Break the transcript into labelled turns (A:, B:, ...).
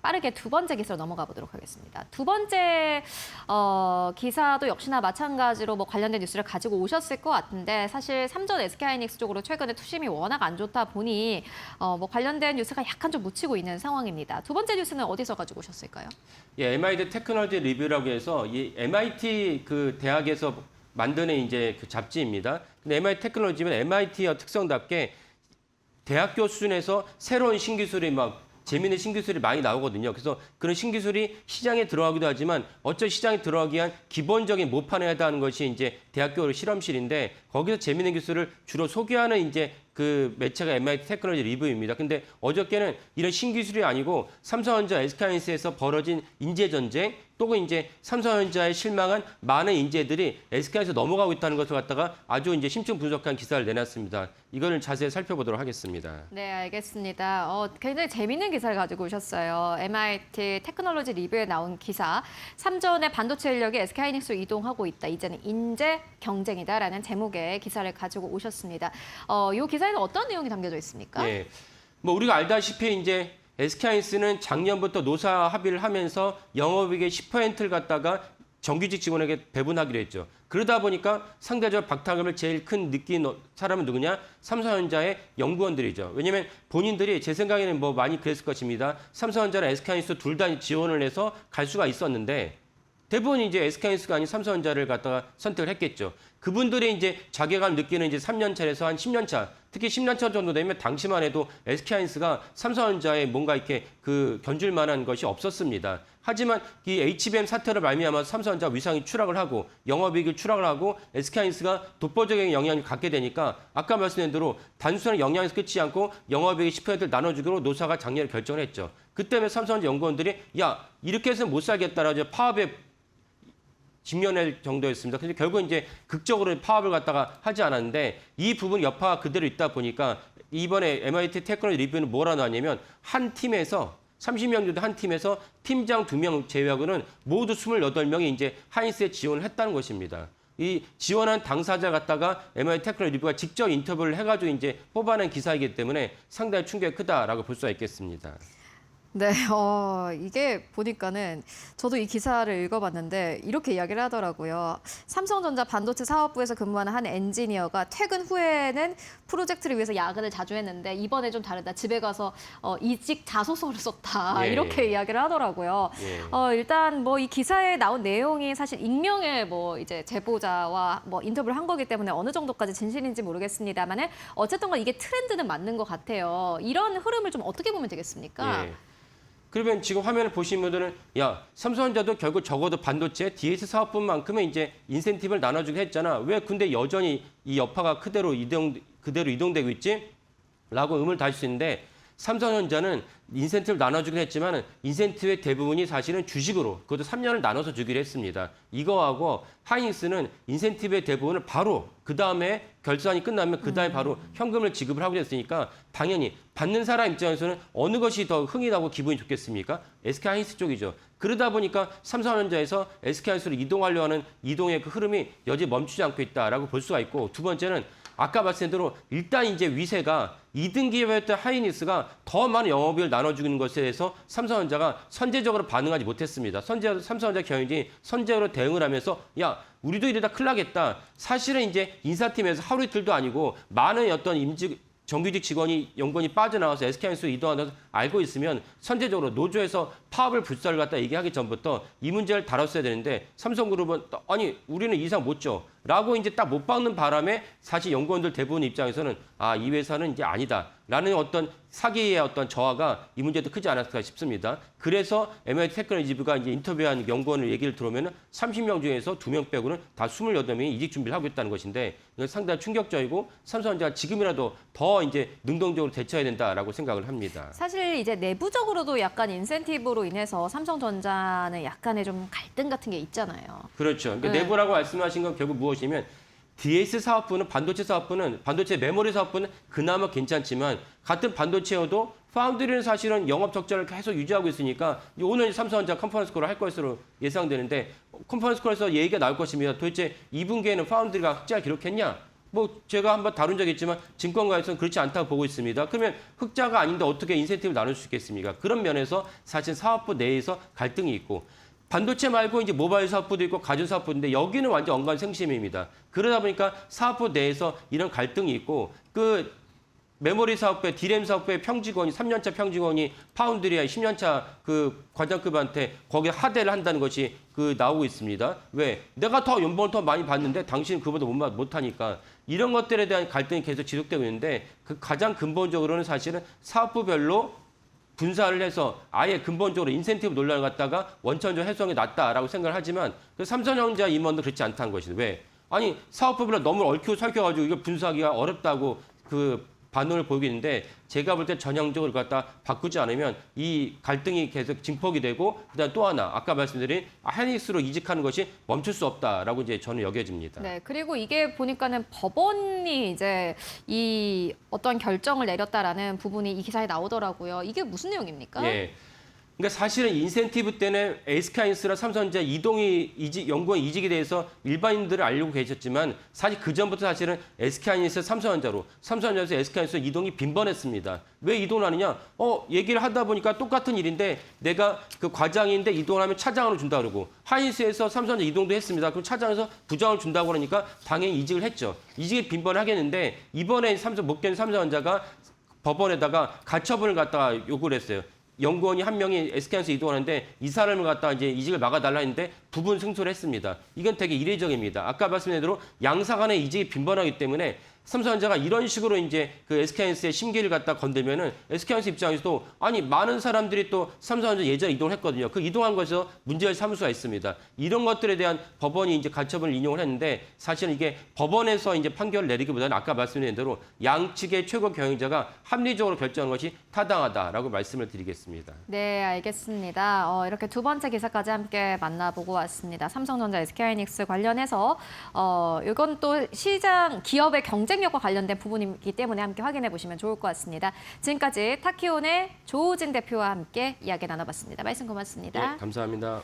A: 빠르게 두 번째 기사로 넘어가 보도록 하겠습니다. 두 번째 기사도 역시나 마찬가지로 뭐 관련된 뉴스를 가지고 오셨을 것 같은데 사실 삼전 SK하이닉스 쪽으로 최근에 투심이 워낙 안 좋다 보니 뭐 관련된 뉴스가 약간 좀 묻히고 있는 상황입니다. 두 번째 뉴스는 어디서 가지고 오셨을까요?
B: 예, MIT 테크놀로지 리뷰라고 해서 이 MIT 그 대학에서 만드는 이제 그 잡지입니다. 근데 MIT 테크놀로지는 MIT의 특성답게 대학교 수준에서 새로운 신기술이 막 재미있는 신기술이 많이 나오거든요. 그래서 그런 신기술이 시장에 들어가기도 하지만 어쩌 시장에 들어가기 위한 기본적인 모판을 해야 하는 것이 이제 대학교 실험실인데 거기서 재미있는 기술을 주로 소개하는 이제 그 매체가 MIT 테크놀로지 리뷰입니다. 근데 어저께는 이런 신기술이 아니고 삼성전자, SK하이닉스에서 벌어진 인재 전쟁, 또는 이제 삼성전자에 실망한 많은 인재들이 SK에서 넘어가고 있다는 것을 갖다가 아주 이제 심층 분석한 기사를 내놨습니다. 이거를 자세히 살펴보도록 하겠습니다.
A: 네, 알겠습니다. 굉장히 재밌는 기사를 가지고 오셨어요. MIT 테크놀로지 리뷰에 나온 기사. 삼전의 반도체 인력이 SK하이닉스로 이동하고 있다. 이제는 인재 경쟁이다라는 제목의 기사를 가지고 오셨습니다. 이 기사에는 어떤 내용이 담겨져 있습니까?
B: 예, 뭐 우리가 알다시피 이제 SK하이닉스는 작년부터 노사 합의를 하면서 영업이익의 10%를 갖다가 정규직 직원에게 배분하기로 했죠. 그러다 보니까 상대적으로 박탈감을 제일 큰 느낀 사람은 누구냐? 삼성전자의 연구원들이죠. 왜냐하면 본인들이 제 생각에는 뭐 많이 그랬을 것입니다. 삼성전자랑 SK하이닉스 둘 다 지원을 해서 갈 수가 있었는데 대부분 이제 SK하이닉스가 아닌 삼성전자를 갖다가 선택을 했겠죠. 그분들이 이제 자괴감을 느끼는 이제 3년 차에서 한 10년 차, 특히 10년 차 정도 되면 당시만 해도 SK하이닉스가 삼성전자에 뭔가 이렇게 그 견줄 만한 것이 없었습니다. 하지만 이 HBM 사태로 말미암아서 삼성전자 위상이 추락을 하고 영업이익이 추락을 하고 SK하이닉스가 독보적인 영향을 갖게 되니까 아까 말씀드린 대로 단순한 영향에서 끝이 않고 영업이익의 10%를 나눠주기로 노사가 작년에 결정을 했죠. 그때문에 삼성전자 연구원들이 야 이렇게 해서는 못 살겠다라고 파업에 직면할 정도였습니다. 근데 결국 이제 극적으로 파업을 갖다가 하지 않았는데 이 부분 여파가 그대로 있다 보니까 이번에 MIT 테크놀로지 리뷰는 뭐라 나왔냐면 한 팀에서 30명 정도 한 팀에서 팀장 2명 제외하고는 모두 28명이 이제 하이닉스에 지원을 했다는 것입니다. 이 지원한 당사자 갖다가 MIT 테크놀로지 리뷰가 직접 인터뷰를 해가지고 이제 뽑아낸 기사이기 때문에 상당히 충격이 크다라고 볼 수가 있겠습니다.
A: 네, 이게 보니까는 저도 이 기사를 읽어봤는데 이렇게 이야기를 하더라고요. 삼성전자 반도체 사업부에서 근무하는 한 엔지니어가 퇴근 후에는 프로젝트를 위해서 야근을 자주 했는데 이번에 좀 다르다. 집에 가서 이직 자소서를 썼다.
B: 예,
A: 이렇게
B: 예.
A: 이야기를 하더라고요.
B: 예.
A: 일단 뭐 이 기사에 나온 내용이 사실 익명의 뭐 이제 제보자와 뭐 인터뷰를 한 거기 때문에 어느 정도까지 진실인지 모르겠습니다만은 어쨌든 간 이게 트렌드는 맞는 것 같아요. 이런 흐름을 좀 어떻게 보면 되겠습니까?
B: 예. 그러면 지금 화면을 보신 분들은 야 삼성전자도 결국 적어도 반도체 DS 사업분만큼은 이제 인센티브를 나눠주긴 했잖아. 왜 근데 여전히 이 여파가 그대로 이동되고 있지? 라고 의문을 다실 수 있는데 삼성전자는 인센티브를 나눠주긴 했지만 인센티브의 대부분이 사실은 주식으로 그것도 3년을 나눠서 주기로 했습니다. 이거하고 하이닉스는 인센티브의 대부분을 바로 그다음에 결산이 끝나면 그다음에 바로 현금을 지급을 하고 됐으니까 당연히 받는 사람 입장에서는 어느 것이 더 흥이 나고 기분이 좋겠습니까? SK하이닉스 쪽이죠. 그러다 보니까 삼성전자에서 SK하이닉스로 이동하려 하는 이동의 그 흐름이 여전히 멈추지 않고 있다라고 볼 수가 있고 두 번째는 아까 말씀드린 대로 일단 이제 위세가 2등 기업이었던 하이닉스가 더 많은 영업이익을 나눠주는 것에 대해서 삼성전자가 선제적으로 반응하지 못했습니다. 삼성전자 경영진이 선제적으로 대응을 하면서 야 우리도 이러다 큰일 나겠다. 사실은 이제 인사팀에서 하루 이틀도 아니고 많은 어떤 정규직 직원이 연구원이 빠져나와서 SK하이닉스로 이동하면서 알고 있으면 선제적으로 노조에서 파업을 불사를 갖다 얘기하기 전부터 이 문제를 다뤘어야 되는데 삼성그룹은 아니 우리는 이상 못 줘. 라고 이제 딱 못 박는 바람에 사실 연구원들 대부분 입장에서는 이 회사는 이제 아니다. 라는 어떤 사기의 어떤 저하가 이 문제도 크지 않았을까 싶습니다. 그래서 MIT 테크놀로지 리뷰가 이제 인터뷰한 연구원을 얘기를 들어오면 30명 중에서 2명 빼고는 다 28명이 이직 준비를 하고 있다는 것인데 이건 상당히 충격적이고 삼성전자가 지금이라도 더 이제 능동적으로 대처해야 된다라고 생각을 합니다.
A: 사실 이제 내부적으로도 약간 인센티브로 인해서 삼성전자는 약간의 좀 갈등 같은 게 있잖아요.
B: 그렇죠. 그러니까
A: 네.
B: 내부라고 말씀하신 건 결국 무엇이면 DS 사업부는 반도체 메모리 사업부는 그나마 괜찮지만 같은 반도체여도 파운드리는 사실은 영업 적자를 계속 유지하고 있으니까 오늘 삼성전자 컨퍼런스 콜을 할 것으로 예상되는데 컨퍼런스 콜에서 얘기가 나올 것입니다. 도대체 2분기에는 파운드리가 흑자 기록했냐? 뭐 제가 한번 다룬 적이 있지만 증권가에서는 그렇지 않다고 보고 있습니다. 그러면 흑자가 아닌데 어떻게 인센티브를 나눌 수 있겠습니까? 그런 면에서 사실 사업부 내에서 갈등이 있고 반도체 말고 이제 모바일 사업부도 있고 가전 사업부인데 여기는 완전 언관생심입니다. 그러다 보니까 사업부 내에서 이런 갈등이 있고 그 메모리 사업부의 디램 사업부의 평직원이 3년차 평직원이 파운드리아 10년차 그 과장급한테 거기에 하대를 한다는 것이 그 나오고 있습니다. 왜? 내가 더 연봉을 더 많이 받는데 당신은 그보다 못하니까 이런 것들에 대한 갈등이 계속 지속되고 있는데 그 가장 근본적으로는 사실은 사업부별로 분사를 해서 아예 근본적으로 인센티브 논란을 갖다가 원천적 해소하는 게 낫다라고 생각을 하지만 그 삼성전자 임원도 그렇지 않다는 것이죠. 왜? 아니 사업부별로 너무 얽히고 설켜가지고 이걸 분사하기가 어렵다고 그 반응을 보이고 있는데 제가 볼 때 전형적으로 갖다 바꾸지 않으면 이 갈등이 계속 증폭이 되고 그다음 또 하나 아까 말씀드린 하이닉스로 이직하는 것이 멈출 수 없다라고 이제 저는 여겨집니다.
A: 네, 그리고 이게 보니까는 법원이 이제 이 어떤 결정을 내렸다라는 부분이 이 기사에 나오더라고요. 이게 무슨 내용입니까?
B: 예. 그러니까 사실은 인센티브 때문에 SK하이닉스랑 삼성전자 연구원 이직에 대해서 일반인들은 알고 계셨지만 사실 그 전부터 사실은 SK하이닉스 삼성전자에서 SK하이닉스 이동이 빈번했습니다. 왜 이동을 하느냐? 얘기를 하다 보니까 똑같은 일인데 내가 그 과장인데 이동을 하면 차장으로 준다 그러고 하이닉스에서 삼성전자 이동도 했습니다. 그럼 차장에서 부장을 준다고 그러니까 당연히 이직을 했죠. 이직이 빈번하겠는데 이번에 목견 삼성전자가 법원에다가 가처분을 갖다가 요구를 했어요. 연구원이 한 명이 SK하이닉스 이동하는데 이 사람을 갖다가 이제 이직을 막아달라 했는데 부분 승소를 했습니다. 이건 되게 이례적입니다. 아까 말씀드린 대로 양사 간의 이직이 빈번하기 때문에 삼성전자가 이런 식으로 이제 그 SK하이닉스의 심기를 갖다 건들면은 SK하이닉스 입장에서도 아니 많은 사람들이 또 삼성전자 예전에 이동을 했거든요. 그 이동한 것에서 문제를 삼을 수가 있습니다. 이런 것들에 대한 법원이 이제 가처분을 인용을 했는데 사실은 이게 법원에서 이제 판결을 내리기보다는 아까 말씀드린 대로 양측의 최고 경영자가 합리적으로 결정한 것이 타당하다라고 말씀을 드리겠습니다.
A: 네, 알겠습니다. 이렇게 두 번째 기사까지 함께 만나보고 왔습니다. 삼성전자, SK하이닉스 관련해서 이건 또 시장 기업의 경쟁력과 관련된 부분이기 때문에 함께 확인해 보시면 좋을 것 같습니다. 지금까지 타키온의 조우진 대표와 함께 이야기 나눠봤습니다. 말씀 고맙습니다.
B: 네, 감사합니다.